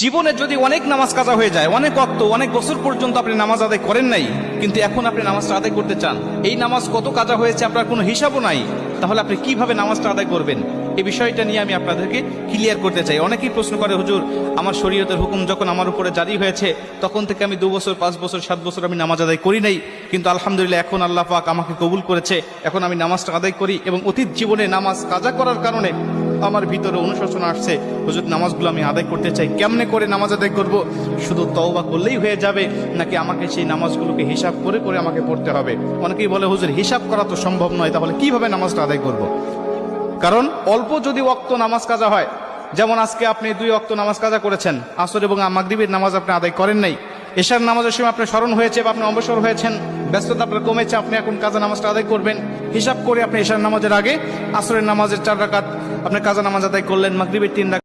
জীবনে যদি অনেক নামাজ কাজা হয়ে যায়, অনেক ওয়াক্ত অনেক বছর পর্যন্ত আপনি নামাজ আদায় করেন নাই, কিন্তু এখন আপনি নামাজটা আদায় করতে চান, এই নামাজ কত কাজা হয়েছে আপনার কোনো হিসাবও নাই, তাহলে আপনি কিভাবে নামাজটা আদায় করবেন? এই বিষয়টা নিয়ে আমি আপনাদেরকে ক্লিয়ার করতে চাই। অনেকেই প্রশ্ন করে, হুজুর আমার শরীয়তের হুকুম যখন আমার উপরে জারি হয়েছে তখন থেকে আমি 2 বছর 5 বছর 7 বছর আমি নামাজ আদায় করি নাই, কিন্তু আলহামদুলিল্লাহ এখন আল্লাহ পাক আমাকে কবুল করেছে, এখন আমি নামাজটা আদায় করি এবং অতীত জীবনে নামাজ কাজা করার কারণে আমার ভিতরে অনুশোচনা আসছে, হুজুর নামাজগুলো আমি আদায় করতে চাই, কেমনে করে নামাজ আদায় করব? শুধু তওবা করলেই হয়ে যাবে নাকি আমাকে সেই নামাজগুলোকে হিসাব করে করে আমাকে পড়তে হবে? অনেকেই বলে, হুজুর হিসাব করা তো সম্ভব নয়, তাহলে কিভাবে নামাজটা আদায় করব? কারণ অল্প যদি ওয়াক্ত নামাজ কাজা হয়, যেমন আজকে আপনি 2 ওয়াক্ত নামাজ কাজা করেছেন, আসর এবং মাগরিবের নামাজ আপনি আদায় করেন নাই, এশার নামাজের সময় আপনার স্মরণ হয়েছে বা আপনি অবসর হয়েছেন, ব্যস্ততা আপনার কমেছে, আপনি এখন কাজা নামাজটা আদায় করবেন, হিসাব করে আপনি এশার নামাজের আগে আসরের নামাজের 4 রাকাত আপনি কাজা নামাজ আদায় করলেন, মাগরিবের 3 রাকাত